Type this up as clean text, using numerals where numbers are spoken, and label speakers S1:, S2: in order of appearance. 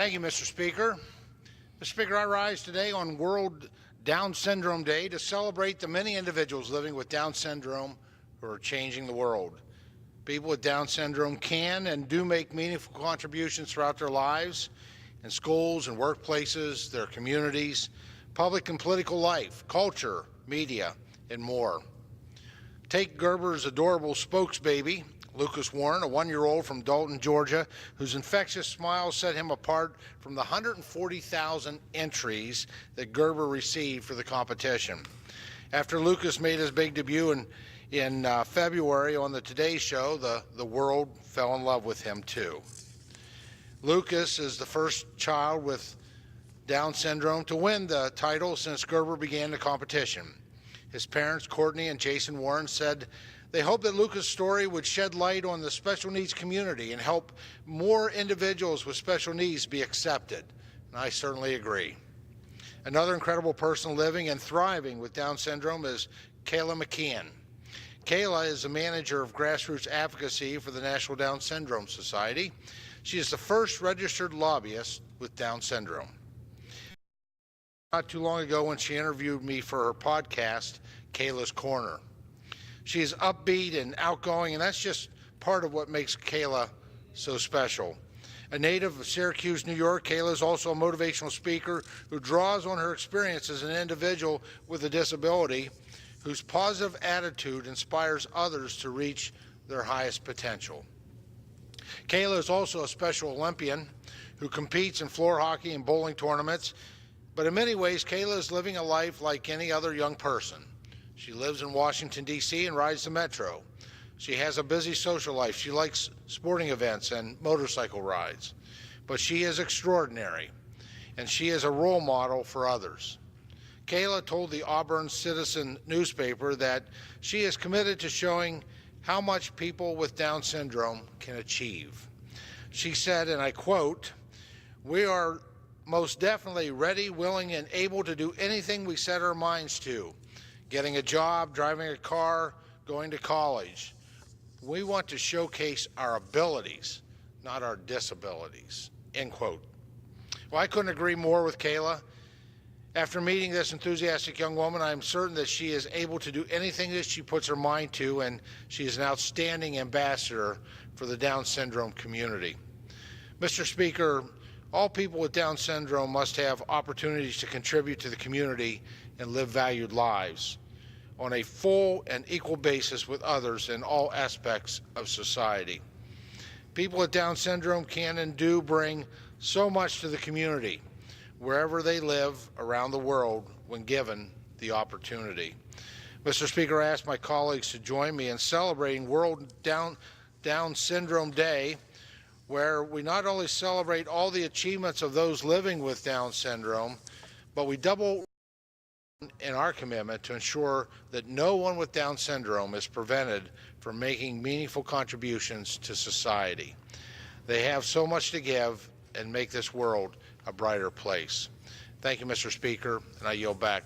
S1: Thank you, Mr. Speaker. Mr. Speaker, I rise today on World Down Syndrome Day to celebrate the many individuals living with Down syndrome who are changing the world. People with Down syndrome can and do make meaningful contributions throughout their lives in schools and workplaces, their communities, public and political life, culture, media, and more. Take Gerber's adorable spokesbaby, Lucas Warren, a one-year-old from Dalton, Georgia, whose infectious smile set him apart from the 140,000 entries that Gerber received for the competition. After Lucas made his big debut in February on the Today Show, the world fell in love with him too. Lucas is the first child with Down syndrome to win the title since Gerber began the competition. His parents, Courtney and Jason Warren, said they hope that Lucas' story would shed light on the special needs community and help more individuals with special needs be accepted. And I certainly agree. Another incredible person living and thriving with Down syndrome is Kayla McKeon. Kayla is the manager of grassroots advocacy for the National Down Syndrome Society. She is the first registered lobbyist with Down syndrome. Not too long ago when she interviewed me for her podcast, Kayla's Corner. She is upbeat and outgoing, and that's just part of what makes Kayla so special. A native of Syracuse, New York, Kayla is also a motivational speaker who draws on her experience as an individual with a disability, whose positive attitude inspires others to reach their highest potential. Kayla is also a Special Olympian who competes in floor hockey and bowling tournaments, but in many ways, Kayla is living a life like any other young person. She lives in Washington, D.C. and rides the metro. She has a busy social life. She likes sporting events and motorcycle rides. But she is extraordinary, and she is a role model for others. Kayla told the Auburn Citizen newspaper that she is committed to showing how much people with Down syndrome can achieve. She said, and I quote, "We are most definitely ready, willing, and able to do anything we set our minds to. Getting a job, driving a car, going to college. We want to showcase our abilities, not our disabilities," end quote. Well, I couldn't agree more with Kayla. After meeting this enthusiastic young woman, I am certain that she is able to do anything that she puts her mind to, and she is an outstanding ambassador for the Down syndrome community. Mr. Speaker, all people with Down syndrome must have opportunities to contribute to the community and live valued lives on a full and equal basis with others in all aspects of society. People with Down syndrome can and do bring so much to the community wherever they live around the world when given the opportunity. Mr. Speaker, I ask my colleagues to join me in celebrating World Down Syndrome Day, where we not only celebrate all the achievements of those living with Down syndrome, but we double in our commitment to ensure that no one with Down syndrome is prevented from making meaningful contributions to society. They have so much to give and make this world a brighter place. Thank you, Mr. Speaker, and I yield back